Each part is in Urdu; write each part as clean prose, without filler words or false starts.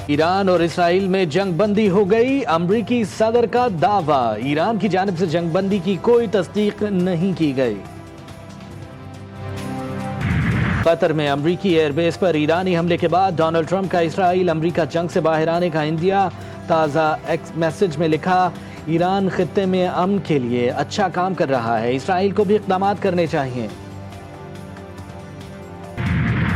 ایران اور اسرائیل میں جنگ بندی ہو گئی، امریکی صدر کا دعویٰ۔ ایران کی جانب سے جنگ بندی کی کوئی تصدیق نہیں کی گئی۔ قطر میں امریکی ایئر بیس پر ایرانی حملے کے بعد ڈونلڈ ٹرمپ کا اسرائیل امریکہ جنگ سے باہر آنے کا عندیہ۔ تازہ ایکس میسج میں لکھا، ایران خطے میں امن کے لیے اچھا کام کر رہا ہے، اسرائیل کو بھی اقدامات کرنے چاہیے۔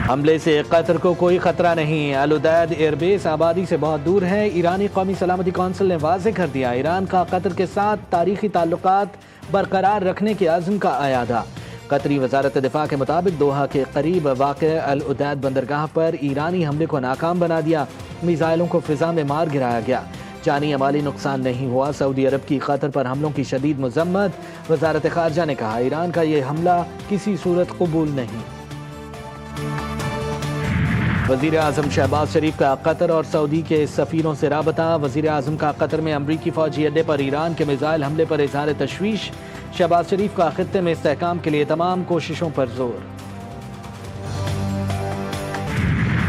حملے سے قطر کو کوئی خطرہ نہیں، العدید ایئر بیس آبادی سے بہت دور ہے۔ ایرانی قومی سلامتی کونسل نے واضح کر دیا، ایران کا قطر کے ساتھ تاریخی تعلقات برقرار رکھنے کے عزم کا اعادہ۔ قطری وزارت دفاع کے مطابق دوحہ کے قریب واقع العدید بندرگاہ پر ایرانی حملے کو ناکام بنا دیا، میزائلوں کو فضا میں مار گرایا گیا، جانی یا مالی نقصان نہیں ہوا۔ سعودی عرب کی قطر پر حملوں کی شدید مذمت، وزارت خارجہ نے کہا ایران کا یہ حملہ کسی صورت قبول نہیں۔ وزیر اعظم شہباز شریف کا قطر اور سعودی کے سفیروں سے رابطہ۔ وزیر اعظم کا قطر میں امریکی فوجی اڈے پر ایران کے میزائل حملے پر اظہار تشویش۔ شہباز شریف کا خطے میں استحکام کے لیے تمام کوششوں پر زور۔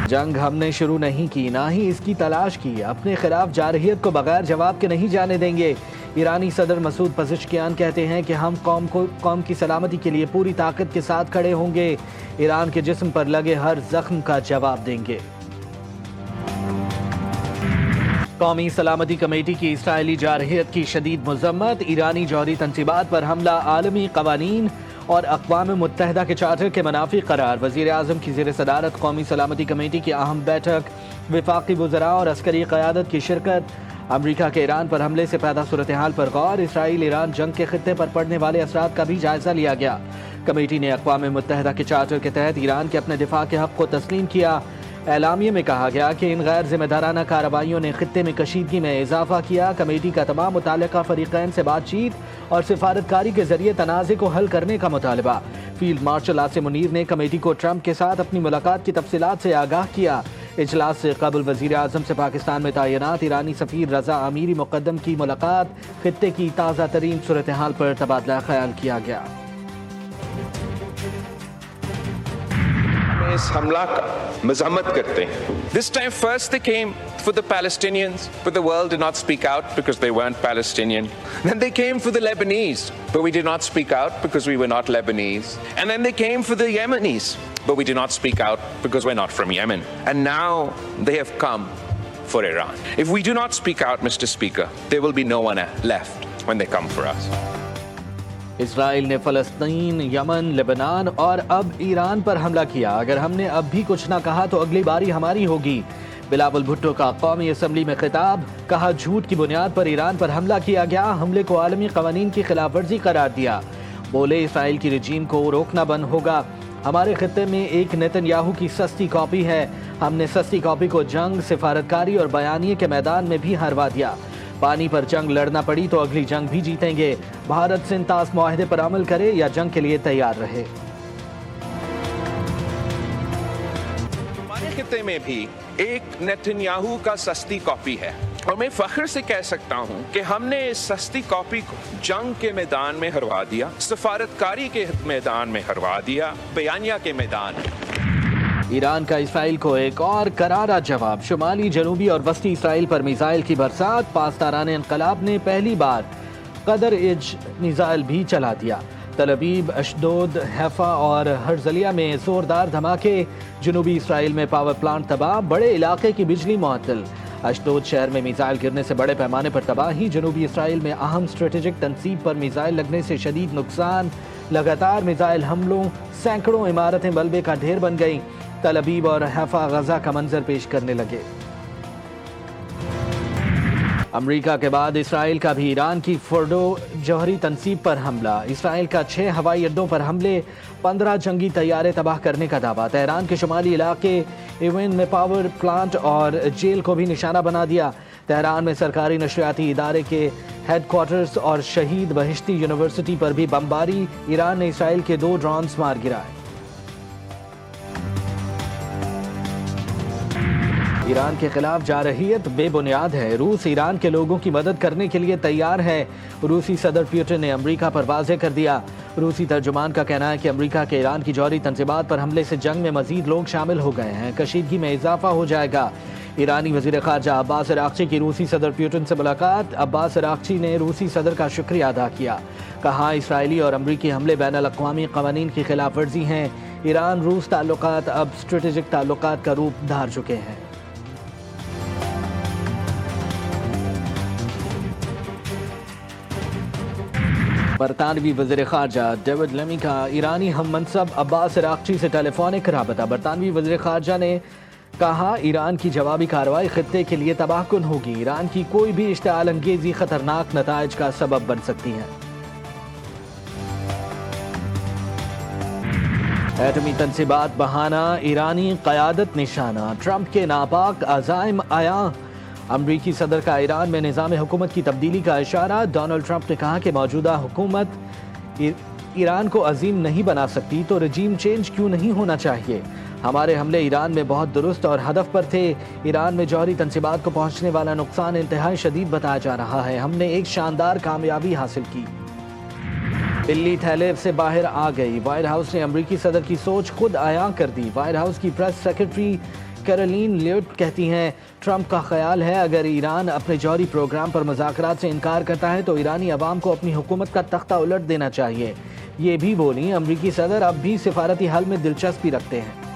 جنگ ہم نے شروع نہیں کی، نہ ہی اس کی تلاش کی، اپنے خلاف جارحیت کو بغیر جواب کے نہیں جانے دیں گے۔ ایرانی صدر مسعود پزشکیان کہتے ہیں کہ ہم قوم کی سلامتی کے لیے پوری طاقت کے ساتھ کھڑے ہوں گے، ایران کے جسم پر لگے ہر زخم کا جواب دیں گے۔ قومی سلامتی کمیٹی کی اسرائیلی جارحیت کی شدید مذمت، ایرانی جوہری تنصیبات پر حملہ عالمی قوانین اور اقوام متحدہ کے چارٹر کے منافی قرار۔ وزیر اعظم کی زیر صدارت قومی سلامتی کمیٹی کی اہم بیٹھک، وفاقی وزراء اور عسکری قیادت کی شرکت۔ امریکہ کے ایران پر حملے سے پیدا صورتحال پر غور، اسرائیل ایران جنگ کے خطے پر پڑنے والے اثرات کا بھی جائزہ لیا گیا۔ کمیٹی نے اقوام متحدہ کے چارٹر کے تحت ایران کے اپنے دفاع کے حق کو تسلیم کیا۔ اعلامیے میں کہا گیا کہ ان غیر ذمہ دارانہ کارروائیوں نے خطے میں کشیدگی میں اضافہ کیا۔ کمیٹی کا تمام متعلقہ فریقین سے بات چیت اور سفارتکاری کے ذریعے تنازع کو حل کرنے کا مطالبہ۔ فیلڈ مارشل عاصم منیر نے کمیٹی کو ٹرمپ کے ساتھ اپنی ملاقات کی تفصیلات سے آگاہ کیا۔ اجلاس سے قبل وزیر اعظم سے پاکستان میں تعینات ایرانی سفیر رضا امیری مقدم کی ملاقات، خطے کی تازہ ترین صورتحال پر تبادلہ خیال کیا گیا۔ اس حملہ کا مذمت کرتے ہیں۔ This time first they came for the Palestinians, but the world did not speak out because they weren't Palestinian. Then they came for the Lebanese, but we did not speak out because we were not Lebanese. And then they came for the Yemenis, but we did not speak out because we're not from Yemen. And now they have come for Iran. If we do not speak out, Mr. Speaker, there will be no one left when they come for us. اسرائیل نے فلسطین، یمن، لبنان اور اب ایران پر حملہ کیا۔ اگر ہم نے اب بھی کچھ نہ کہا تو اگلی باری ہماری ہوگی۔ بلاول بھٹو کا قومی اسمبلی میں خطاب، کہا جھوٹ کی بنیاد پر ایران پر حملہ کیا گیا، حملے کو عالمی قوانین کی خلاف ورزی قرار دیا۔ بولے اسرائیل کی رجیم کو روکنا بند ہوگا۔ ہمارے خطے میں ایک نیتن یاہو کی سستی کاپی ہے، ہم نے سستی کاپی کو جنگ، سفارتکاری اور بیانیے کے میدان میں بھی ہروا دیا۔ پانی پر جنگ لڑنا پڑی تو اگلی جنگ بھی جیتیں گے۔ بھارت سنتاس معاہدے پر عمل کرے یا جنگ کے لیے تیار رہے۔ ہمارے خطے میں بھی ایک نیتن یاہو کا سستی کاپی ہے، اور میں فخر سے کہہ سکتا ہوں کہ ہم نے اس سستی کاپی کو جنگ کے میدان میں ہروا دیا، سفارتکاری کے میدان میں ہروا دیا، بیانیہ کے میدان میں۔ ایران کا اسرائیل کو ایک اور کرارا جواب، شمالی، جنوبی اور وسطی اسرائیل پر میزائل کی برسات۔ پاسداران انقلاب نے پہلی بار قدر ایج میزائل بھی چلا دیا۔ تل ابیب، اشدود، حیفا اور ہرزلیہ میں زوردار دھماکے، جنوبی اسرائیل میں پاور پلانٹ تباہ، بڑے علاقے کی بجلی معطل۔ اشدود شہر میں میزائل گرنے سے بڑے پیمانے پر تباہی، جنوبی اسرائیل میں اہم اسٹریٹجک تنصیب پر میزائل لگنے سے شدید نقصان۔ لگاتار میزائل حملوں، سینکڑوں عمارتیں ملبے کا ڈھیر بن گئیں۔ تل ابیب اور حیفا غزہ کا منظر پیش کرنے لگے۔ امریکہ کے بعد اسرائیل کا بھی ایران کی فورڈو جوہری تنصیب پر حملہ، اسرائیل کا 6 ہوائی اڈوں پر حملے، 15 جنگی طیارے تباہ کرنے کا دعویٰ۔ تہران کے شمالی علاقے ایون میں پاور پلانٹ اور جیل کو بھی نشانہ بنا دیا۔ تہران میں سرکاری نشریاتی ادارے کے ہیڈ کوارٹرز اور شہید بہشتی یونیورسٹی پر بھی بمباری، ایران نے اسرائیل کے 2 ڈرونز مار گرائے۔ ایران کے خلاف جارحیت بے بنیاد ہے، روس ایران کے لوگوں کی مدد کرنے کے لیے تیار ہے، روسی صدر پیوٹن نے امریکہ پر واضح کر دیا۔ روسی ترجمان کا کہنا ہے کہ امریکہ کے ایران کی جوہری تنصیبات پر حملے سے جنگ میں مزید لوگ شامل ہو گئے ہیں، کشیدگی میں اضافہ ہو جائے گا۔ ایرانی وزیر خارجہ عباس عراقچی کی روسی صدر پیوٹن سے ملاقات۔ عباس عراقچی نے روسی صدر کا شکریہ ادا کیا، کہا اسرائیلی اور امریکی حملے بین الاقوامی قوانین کی خلاف ورزی ہیں۔ ایران روس تعلقات اب اسٹریٹجک تعلقات کا روپ دھار چکے ہیں۔ برطانوی وزیر خارجہ ڈیوڈ لیمی کا ایرانی ہم منصب عباس عراقچی سے ٹیلی فونک رابطہ۔ برطانوی وزیر خارجہ نے کہا ایران کی جوابی کارروائی خطے کے لیے تباہ کن ہوگی، ایران کی کوئی بھی اشتعال انگیزی خطرناک نتائج کا سبب بن سکتی ہے۔ ایٹمی تنصیبات بہانہ، ایرانی قیادت نشانہ، ٹرمپ کے ناپاک عزائم عیاں۔ امریکی صدر کا ایران میں نظام حکومت کی تبدیلی کا اشارہ۔ ڈونلڈ ٹرمپ نے کہا کہ موجودہ حکومت ایران کو عظیم نہیں بنا سکتی تو رجیم چینج کیوں نہیں ہونا چاہیے۔ ہمارے حملے ایران میں بہت درست اور ہدف پر تھے۔ ایران میں جوہری تنصیبات کو پہنچنے والا نقصان انتہائی شدید بتایا جا رہا ہے۔ ہم نے ایک شاندار کامیابی حاصل کی۔ دلی تھیلے سے باہر آ گئی، وائٹ ہاؤس نے امریکی صدر کی سوچ خود عیاں کر دی۔ وائٹ ہاؤس کی پریس سیکرٹری کیرولین لیوٹ کہتی ہیں ٹرمپ کا خیال ہے اگر ایران اپنے جوہری پروگرام پر مذاکرات سے انکار کرتا ہے تو ایرانی عوام کو اپنی حکومت کا تختہ الٹ دینا چاہیے۔ یہ بھی بولی امریکی صدر اب بھی سفارتی حل میں دلچسپی رکھتے ہیں۔